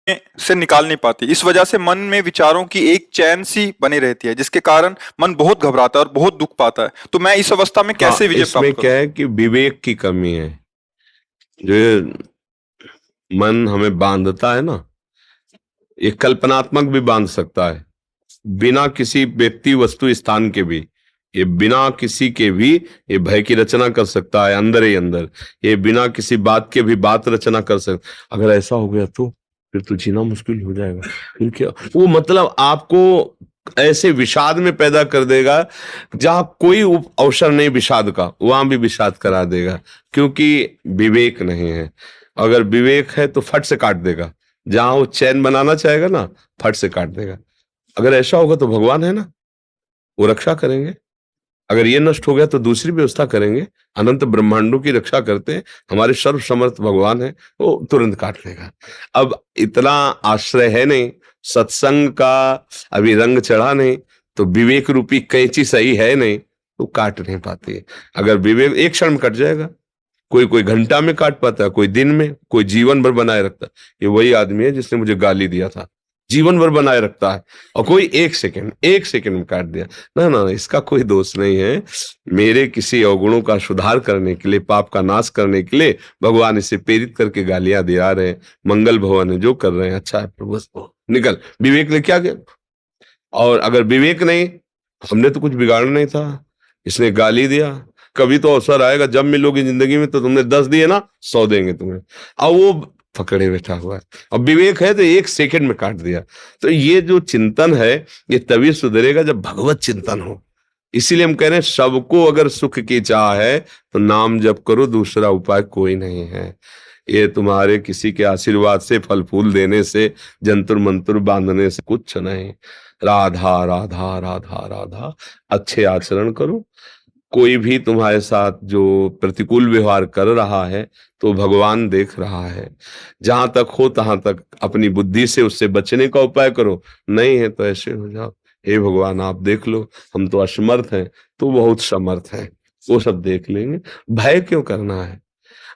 से निकाल नहीं पाती। इस वजह से मन में विचारों की एक चैन सी बनी रहती है, जिसके कारण मन बहुत घबराता है और बहुत दुख पाता है। तो मैं इस अवस्था में हाँ, कैसे विजय इसमें प्राप्त क्या करूं? है कि विवेक की कमी है। जो ये मन हमें बांधता है ना, ये कल्पनात्मक भी बांध सकता है, बिना किसी व्यक्ति वस्तु स्थान के भी। ये बिना किसी के भी ये भय की रचना कर सकता है अंदर ही अंदर। ये बिना किसी बात के भी बात रचना कर सकता। अगर ऐसा हो गया तो फिर तो जीना मुश्किल हो जाएगा। फिर क्या वो मतलब आपको ऐसे विषाद में पैदा कर देगा, जहां कोई अवसर नहीं विषाद का, वहां भी विषाद करा देगा, क्योंकि विवेक नहीं है। अगर विवेक है तो फट से काट देगा। जहां वो चैन बनाना चाहेगा ना, फट से काट देगा। अगर ऐसा होगा तो भगवान है ना, वो रक्षा करेंगे। अगर ये नष्ट हो गया तो दूसरी व्यवस्था करेंगे। अनंत ब्रह्मांडों की रक्षा करते हैं हमारे सर्व समर्थ भगवान है, वो तुरंत काट लेगा। अब इतना आश्रय है नहीं, सत्संग का अभी रंग चढ़ा नहीं, तो विवेक रूपी कैंची सही है नहीं, तो काट नहीं पाती। अगर विवेक एक क्षण में कट जाएगा। कोई कोई घंटा में काट पाता है, कोई दिन में, कोई जीवन भर बनाए रखता है। ये वही आदमी है जिसने मुझे गाली दिया था, जीवन भर बनाए रखता है, और कोई एक सेकंड में काट दिया। ना ना, इसका कोई दोष नहीं है। मेरे किसी अवगुणों का सुधार करने के लिए, पाप का नाश करने के लिए भगवान इसे प्रेरित करके गालियां दे आ रहे हैं। मंगल भवन है, जो कर रहे हैं अच्छा है, प्रभु बस निकल। विवेक ने क्या किया? और अगर विवेक नहीं, हमने तो कुछ बिगाड़ना नहीं था, इसने गाली दिया। कभी तो अवसर आएगा जब मिलोगे जिंदगी में, तो तुमने 10 दिए ना, 100 देंगे तुम्हें। अब वो पकड़े बैठा हुआ है। अब विवेक है तो एक सेकंड में काट दिया। तो ये जो चिंतन है, ये तभी सुधरेगा जब भगवत चिंतन हो। इसीलिए हम कह रहे हैं, सबको अगर सुख की चाह है तो नाम जप करो, दूसरा उपाय कोई नहीं है। ये तुम्हारे किसी के आशीर्वाद से, फल फूल देने से, जंतुर मंतुर बांधने से कुछ नहीं। राधा राधा राधा राधा, अच्छे आचरण करो। कोई भी तुम्हारे साथ जो प्रतिकूल व्यवहार कर रहा है, तो भगवान देख रहा है। जहां तक हो तहां तक अपनी बुद्धि से उससे बचने का उपाय करो। नहीं है तो ऐसे हो जाओ, हे भगवान आप देख लो, हम तो असमर्थ हैं, तो बहुत समर्थ हैं, वो सब देख लेंगे। भय क्यों करना है?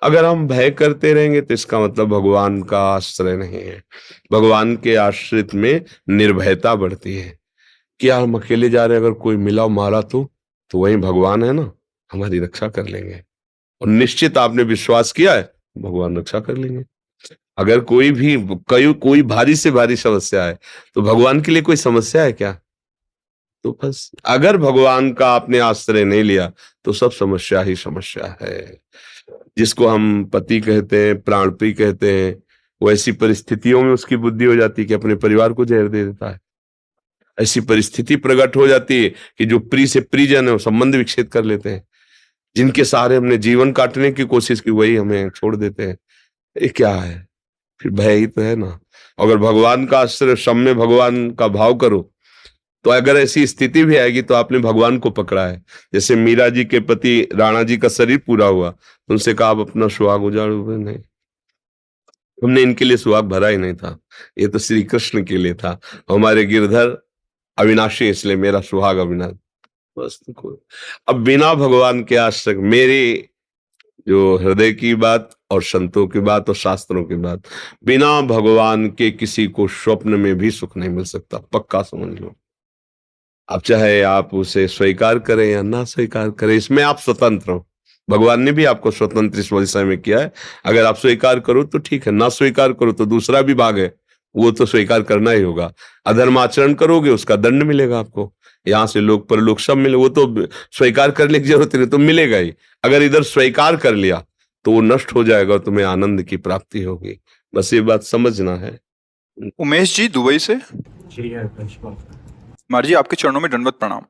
अगर हम भय करते रहेंगे तो इसका मतलब भगवान का आश्रय नहीं है। भगवान के आश्रित में निर्भयता बढ़ती है। क्या हम अकेले जा रहे हैं, अगर कोई मिला मारा तो वही भगवान है ना, हमारी रक्षा कर लेंगे। और निश्चित आपने विश्वास किया है, भगवान रक्षा कर लेंगे। अगर कोई भारी से भारी समस्या है, तो भगवान के लिए कोई समस्या है क्या? तो बस अगर भगवान का आपने आश्रय नहीं लिया, तो सब समस्या ही समस्या है। जिसको हम पति कहते हैं, प्राण प्रिय कहते हैं, वो ऐसी परिस्थितियों में उसकी बुद्धि हो जाती है कि अपने परिवार को जहर दे देता है। ऐसी परिस्थिति प्रकट हो जाती है कि जो प्रिय से प्रियजन है, वो संबंध विच्छेद कर लेते हैं। जिनके सहारे हमने जीवन काटने की कोशिश की, वही हमें छोड़ देते हैं। ये क्या है? फिर भय ही तो है ना। अगर भगवान का आश्रय, सब में भगवान का भाव करो, तो अगर ऐसी स्थिति भी आएगी तो आपने भगवान को पकड़ा है। जैसे मीरा जी के पति राणा जी का शरीर पूरा हुआ, तो उनसे कहा आप अपना सुहाग उजाड़ो। नहीं, हमने इनके लिए सुहाग भरा ही नहीं था, ये तो श्री कृष्ण के लिए था। हमारे गिरधर अविनाशी, इसलिए मेरा सुहाग अविनाशी। बस तो कोई, अब बिना भगवान के आश्रय, मेरी जो हृदय की बात और संतों की बात और शास्त्रों की बात, बिना भगवान के किसी को स्वप्न में भी सुख नहीं मिल सकता, पक्का समझ लो। अब चाहे आप उसे स्वीकार करें या ना स्वीकार करें, इसमें आप स्वतंत्र हो। भगवान ने भी आपको स्वतंत्र इस विषय में किया है। अगर आप स्वीकार करो तो ठीक है, ना स्वीकार करो तो दूसरा भी भाग है, वो तो स्वीकार करना ही होगा। अधर्म आचरण करोगे, उसका दंड मिलेगा आपको। यहाँ से लोग परलोक सब मिले, वो तो स्वीकार करने की जरूरत नहीं, तो मिलेगा ही। अगर इधर स्वीकार कर लिया तो वो नष्ट हो जाएगा और तुम्हें आनंद की प्राप्ति होगी। बस ये बात समझना है। उमेश जी दुबई से। जी है। महाराज जी आपके चरणों में दंडवत प्रणाम।